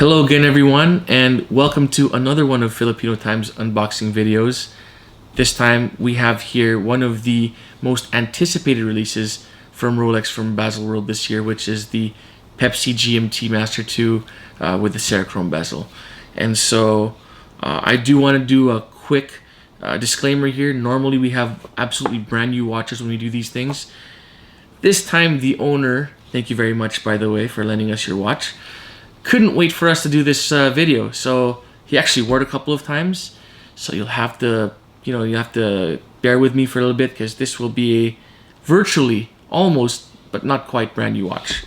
Hello again everyone, and welcome to another one of Filipino Time's unboxing videos. This time we have here one of the most anticipated releases from Rolex from Baselworld this year, which is the Pepsi GMT Master 2 with the Cerachrome bezel. And so I do want to do a quick disclaimer here. Normally we have absolutely brand new watches when we do these things. This time the owner, thank you very much by the way for lending us your watch, couldn't wait for us to do this video, so he actually wore it a couple of times. So you'll have to, you have to bear with me for a little bit because this will be a virtually, almost, but not quite brand new watch.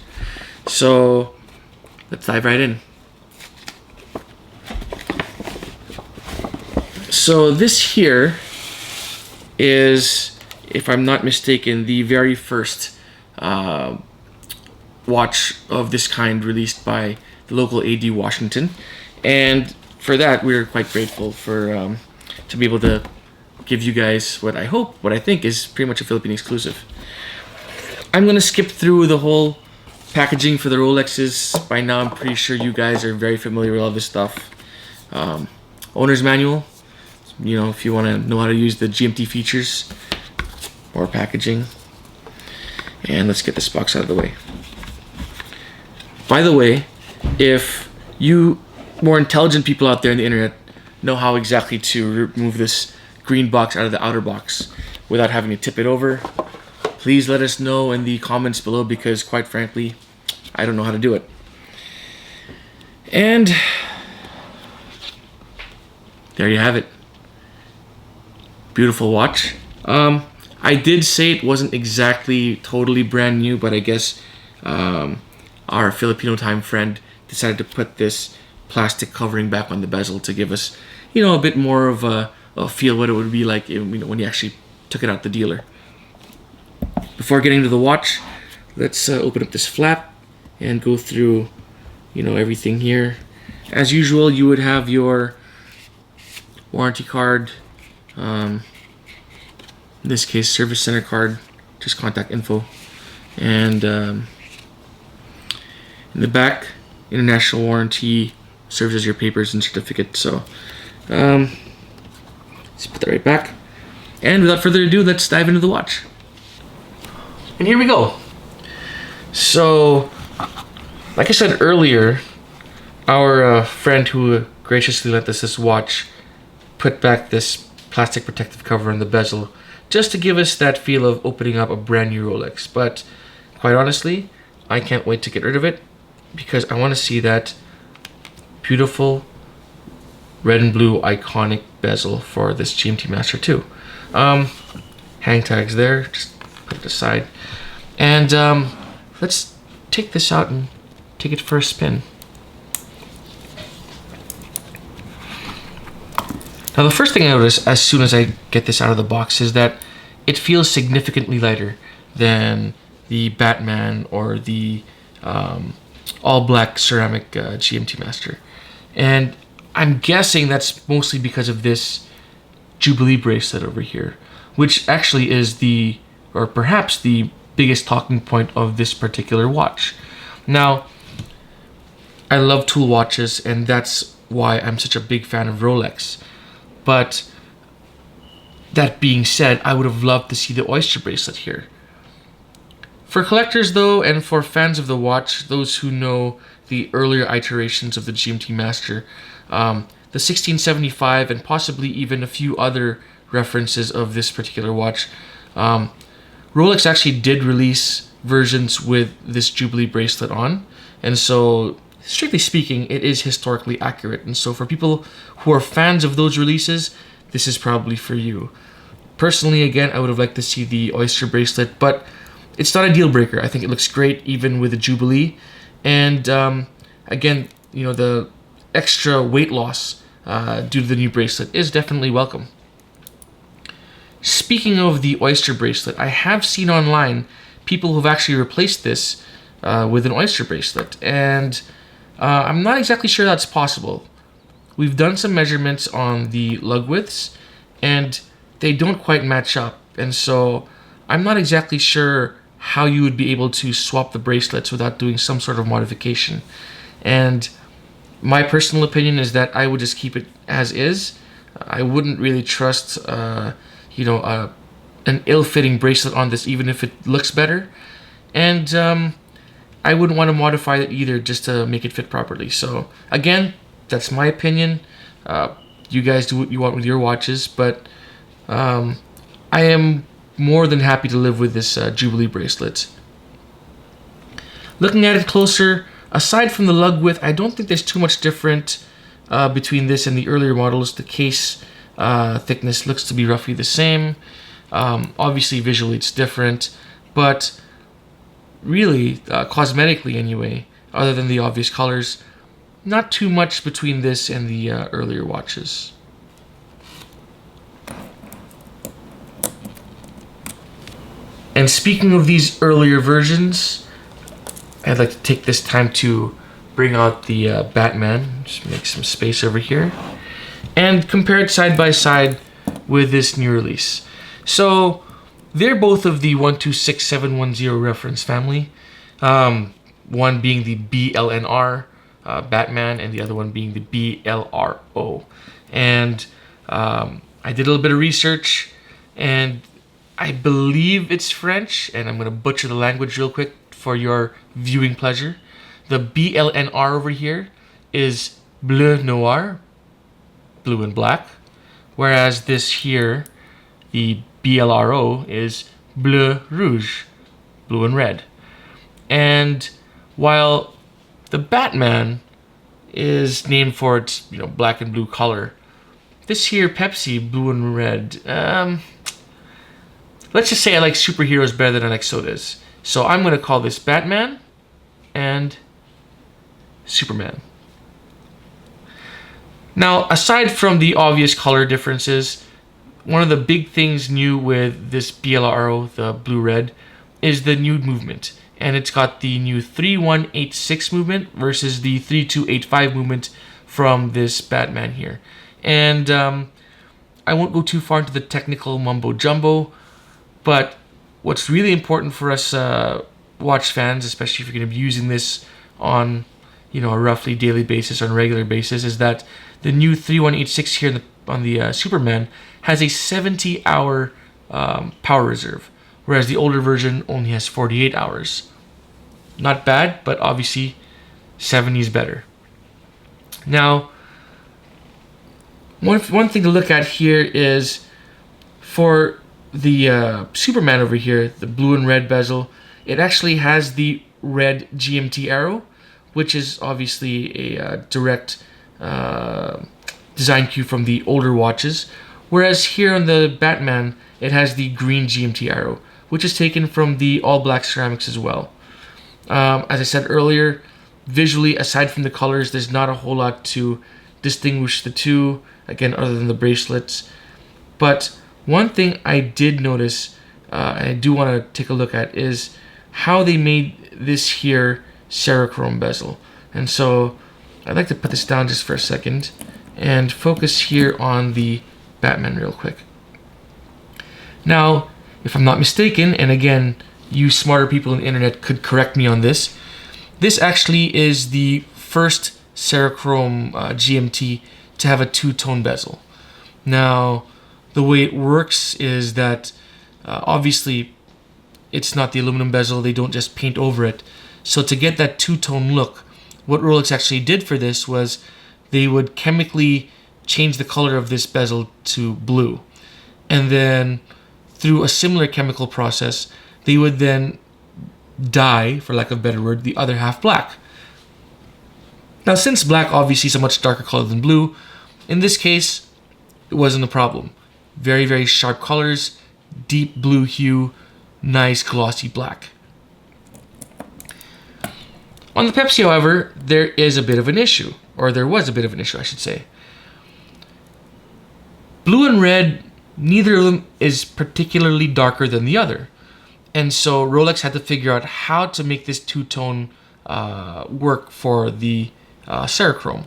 So let's dive right in. So this here is, if I'm not mistaken, the very first watch of this kind released by the local AD Washington, and for that we're quite grateful for to be able to give you guys what I think is pretty much a Philippine exclusive. I'm gonna skip through the whole packaging for the Rolexes. By now I'm pretty sure you guys are very familiar with all this stuff. Owner's manual, if you want to know how to use the GMT features. More packaging, and let's get this box out of the way. By the way, if you more intelligent people out there in the internet know how exactly to remove this green box out of the outer box without having to tip it over, please let us know in the comments below, because quite frankly, I don't know how to do it. And there you have it. Beautiful watch. I did say it wasn't exactly totally brand new, but I guess our Filipino Time friend decided to put this plastic covering back on the bezel to give us, a bit more of a feel what it would be like when you actually took it out the dealer. Before getting to the watch, let's open up this flap and go through, everything here. As usual, you would have your warranty card, in this case service center card, just contact info, and in the back, international warranty serves as your papers and certificate. So let's put that right back, and without further ado, let's dive into the watch. And here we go. So like I said earlier, our friend who graciously lent us this watch put back this plastic protective cover on the bezel just to give us that feel of opening up a brand new Rolex. But quite honestly, I can't wait to get rid of it, because I want to see that beautiful red and blue iconic bezel for this GMT Master 2. Hang tags there, just put it aside. And let's take this out and take it for a spin. Now the first thing I notice as soon as I get this out of the box is that it feels significantly lighter than the Batman or the all black ceramic GMT Master. And I'm guessing that's mostly because of this Jubilee bracelet over here, which actually is or perhaps the biggest talking point of this particular watch. Now, I love tool watches, and that's why I'm such a big fan of Rolex. But that being said, I would have loved to see the oyster bracelet here. For collectors though, and for fans of the watch, those who know the earlier iterations of the GMT Master, the 1675 and possibly even a few other references of this particular watch, Rolex actually did release versions with this Jubilee bracelet on, and so strictly speaking, it is historically accurate. And so for people who are fans of those releases, this is probably for you. Personally, again, I would have liked to see the oyster bracelet, but it's not a deal breaker. I think it looks great even with the Jubilee. And again, the extra weight loss due to the new bracelet is definitely welcome. Speaking of the oyster bracelet, I have seen online people who've actually replaced this with an oyster bracelet, and I'm not exactly sure that's possible. We've done some measurements on the lug widths, and they don't quite match up, and so I'm not exactly sure how you would be able to swap the bracelets without doing some sort of modification. And My personal opinion is that I would just keep it as is. I wouldn't really trust, an ill-fitting bracelet on this, even if it looks better. And I wouldn't want to modify it either just to make it fit properly. So again, that's my opinion. You guys do what you want with your watches, but I am more than happy to live with this Jubilee bracelet. Looking at it closer, aside from the lug width, I don't think there's too much different between this and the earlier models. The case thickness looks to be roughly the same. Obviously, visually it's different, but really, cosmetically anyway, other than the obvious colors, not too much between this and the earlier watches. And speaking of these earlier versions, I'd like to take this time to bring out the Batman, just make some space over here, and compare it side by side with this new release. So they're both of the 126710 reference family, one being the BLNR Batman and the other one being the BLRO. And I did a little bit of research, and I believe it's French, and I'm going to butcher the language real quick for your viewing pleasure. The BLNR over here is Bleu Noir, blue and black, whereas this here, the BLRO, is Bleu Rouge, blue and red. And while the Batman is named for its black and blue color, this here Pepsi blue and red, let's just say I like superheroes better than I like sodas. So I'm going to call this Batman and Superman. Now, aside from the obvious color differences, one of the big things new with this BLRO, the blue-red, is the new movement. And it's got the new 3186 movement versus the 3285 movement from this Batman here. And I won't go too far into the technical mumbo-jumbo, but what's really important for us watch fans, especially if you're going to be using this on a roughly daily basis, on a regular basis, is that the new 3186 here on the Superman has a 70-hour power reserve, whereas the older version only has 48 hours. Not bad, but obviously 70 is better. Now, one thing to look at here is for the Superman over here, the blue and red bezel, it actually has the red GMT arrow, which is obviously a direct design cue from the older watches. Whereas here on the Batman, it has the green GMT arrow, which is taken from the all-black ceramics as well. As I said earlier, visually, aside from the colors, there's not a whole lot to distinguish the two, again, other than the bracelets. But one thing I did notice, and I do want to take a look at, is how they made this here Cerachrome bezel. And so I'd like to put this down just for a second and focus here on the Batman real quick. Now, if I'm not mistaken, and again, you smarter people on the internet could correct me on this, this actually is the first Cerachrome GMT to have a two-tone bezel. Now, the way it works is that obviously it's not the aluminum bezel, they don't just paint over it. So to get that two-tone look, what Rolex actually did for this was they would chemically change the color of this bezel to blue. And then through a similar chemical process, they would then dye, for lack of a better word, the other half black. Now, since black obviously is a much darker color than blue, in this case, it wasn't a problem. Very, very sharp colors, deep blue hue, nice glossy black. On the Pepsi, however, there is a bit of an issue, or there was a bit of an issue, I should say. Blue and red, neither of them is particularly darker than the other. And so Rolex had to figure out how to make this two-tone work for the Cerachrome.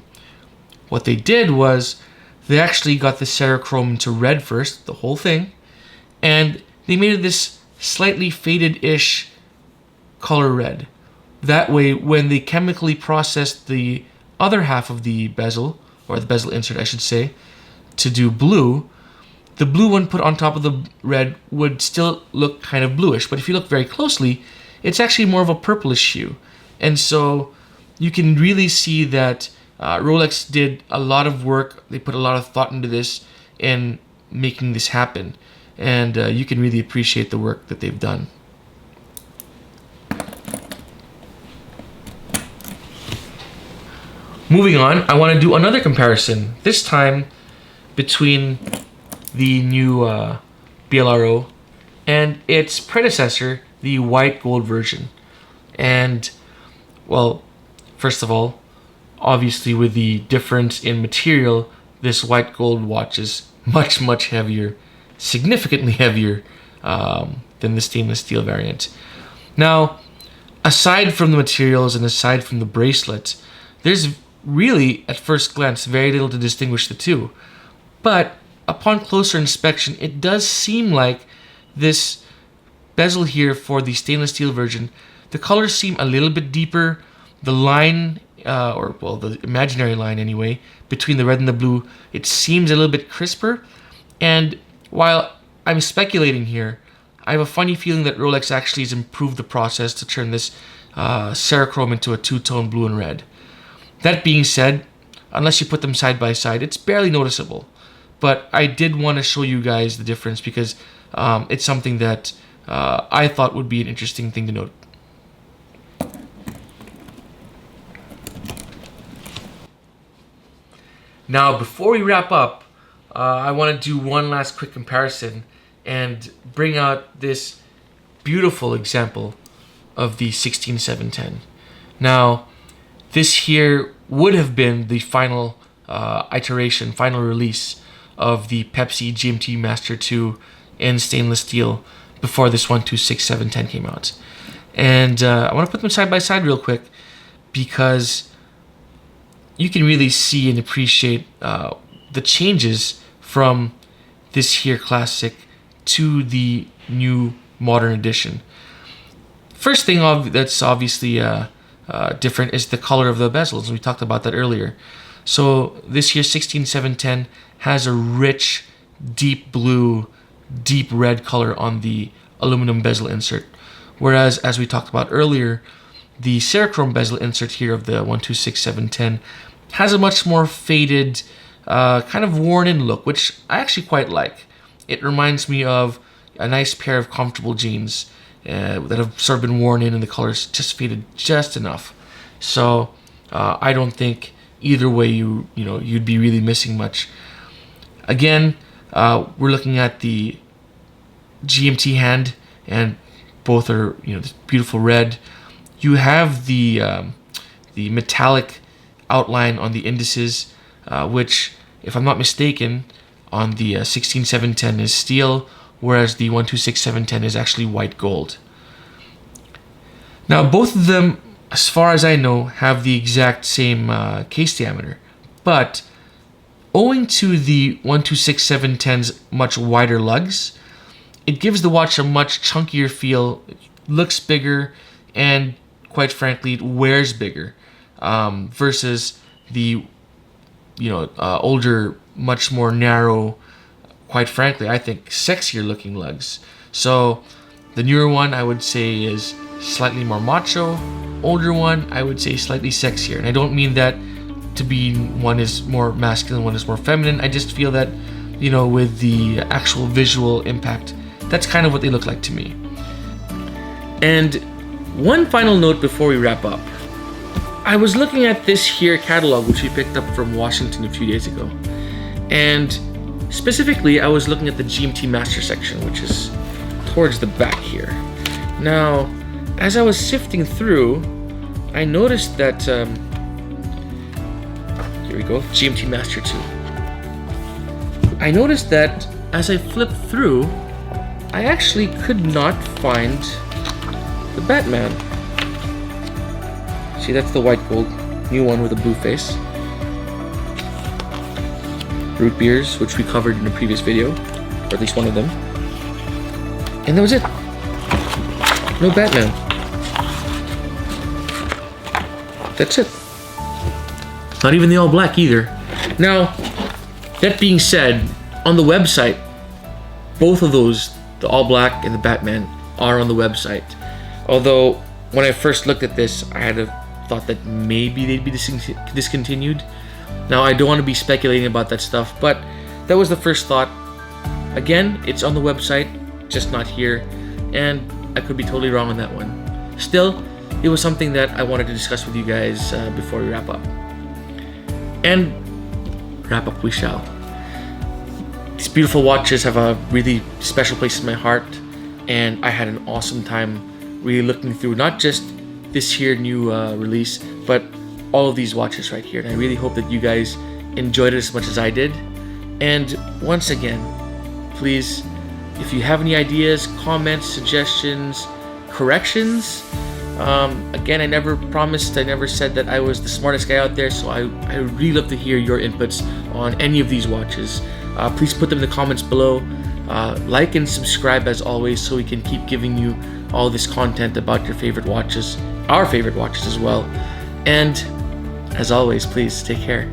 What they did was they actually got the Cerachrome into red first, the whole thing, and they made it this slightly faded-ish color red. That way, when they chemically processed the other half of the bezel, or the bezel insert I should say, to do blue, the blue one put on top of the red would still look kind of bluish. But if you look very closely, it's actually more of a purplish hue. And so you can really see that Rolex did a lot of work. They put a lot of thought into this in making this happen. And you can really appreciate the work that they've done. Moving on, I want to do another comparison, this time between the new BLRO and its predecessor, the white gold version. And, well, first of all, obviously with the difference in material, this white gold watch is much, much heavier, significantly heavier than the stainless steel variant. Now, aside from the materials and aside from the bracelet, there's really, at first glance, very little to distinguish the two. But upon closer inspection, it does seem like this bezel here for the stainless steel version, the colors seem a little bit deeper. The line, the imaginary line anyway, between the red and the blue, it seems a little bit crisper. And while I'm speculating here, I have a funny feeling that Rolex actually has improved the process to turn this Cerachrome into a two-tone blue and red. That being said, unless you put them side by side, it's barely noticeable. But I did want to show you guys the difference because it's something that I thought would be an interesting thing to note. Now, before we wrap up, I want to do one last quick comparison and bring out this beautiful example of the 16710. Now, this here would have been the final iteration, final release of the Pepsi GMT Master 2 in stainless steel before this 126710 came out. And I want to put them side by side real quick because you can really see and appreciate the changes from this here classic to the new modern edition. First thing that's obviously different is the color of the bezels. We talked about that earlier. So this here 16710 has a rich, deep blue, deep red color on the aluminum bezel insert. Whereas, as we talked about earlier, the Cerachrome bezel insert here of the 126710 has a much more faded, kind of worn-in look, which I actually quite like. It reminds me of a nice pair of comfortable jeans that have sort of been worn in and the colors just faded just enough. So I don't think either way you'd be really missing much. Again, we're looking at the GMT hand, and both are this beautiful red. You have the metallic outline on the indices, which, if I'm not mistaken, on the 16710 is steel, whereas the 126710 is actually white gold. Now, both of them, as far as I know, have the exact same case diameter, but owing to the 126710's much wider lugs, it gives the watch a much chunkier feel. It looks bigger, and quite frankly, it wears bigger, versus the older, much more narrow, quite frankly, I think sexier looking lugs. So the newer one I would say is slightly more macho. Older one I would say slightly sexier. And I don't mean that to be one is more masculine, one is more feminine. I just feel that, with the actual visual impact, that's kind of what they look like to me. And one final note before we wrap up. I was looking at this here catalog, which we picked up from Washington a few days ago. And specifically, I was looking at the GMT Master section, which is towards the back here. Now, as I was sifting through, I noticed that, here we go, GMT Master 2. I noticed that as I flipped through, I actually could not find the Batman. See, that's the white gold, new one with a blue face. Root beers, which we covered in a previous video, or at least one of them. And that was it. No Batman. That's it. Not even the all black either. Now, that being said, on the website, both of those, the all black and the Batman, are on the website. Although, when I first looked at this, I had a thought that maybe they'd be discontinued. Now, I don't want to be speculating about that stuff, but that was the first thought. Again, it's on the website, just not here, and I could be totally wrong on that one. Still, it was something that I wanted to discuss with you guys before we wrap up. And wrap up we shall. These beautiful watches have a really special place in my heart, and I had an awesome time really looking through not just this here new release, but all of these watches right here. And I really hope that you guys enjoyed it as much as I did. And once again, please, if you have any ideas, comments, suggestions, corrections, again, I never promised, I never said that I was the smartest guy out there, so I really love to hear your inputs on any of these watches. Please put them in the comments below. Like and subscribe as always, so we can keep giving you all this content about your favorite watches, our favorite watches as well. And as always, please take care.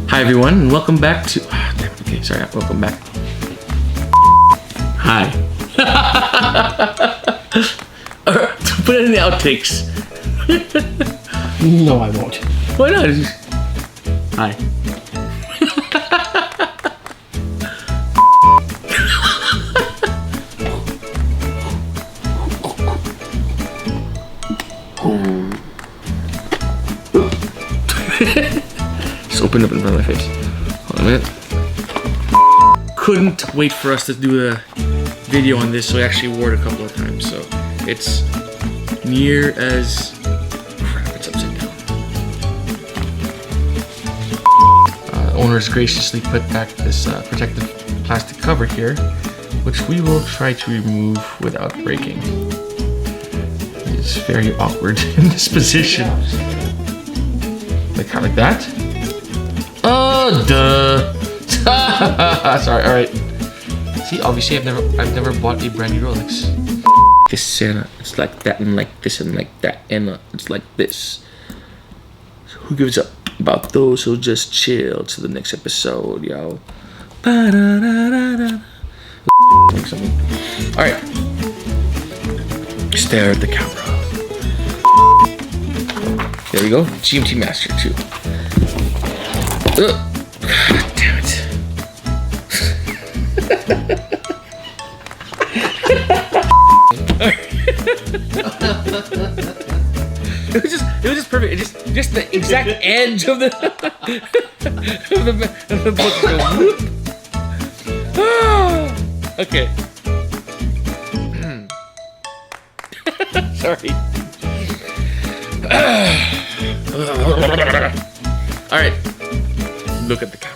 Hi everyone, and welcome back to. Okay, sorry, welcome back. Hi. Put it in the outtakes. No, I won't. Why not? Hi. Just opened up in front of my face. Hold on a minute. Couldn't wait for us to do a video on this, so I actually wore it a couple of times. So it's near as crap. It's upside down. Owners graciously put back this protective plastic cover here, which we will try to remove without breaking. It's very awkward in this position. Like kind of like that. Oh, duh. Sorry. All right. See, obviously, I've never bought a brand new Rolex. This and it's like that, and like this, and like that, and it's like this. So who gives up about those who just chill to the next episode, yo? All right. Stare at the camera. There we go. GMT Master 2. God damn it. It was just perfect. It just the exact edge of the of the book. Okay. Sorry. All right. Look at the camera.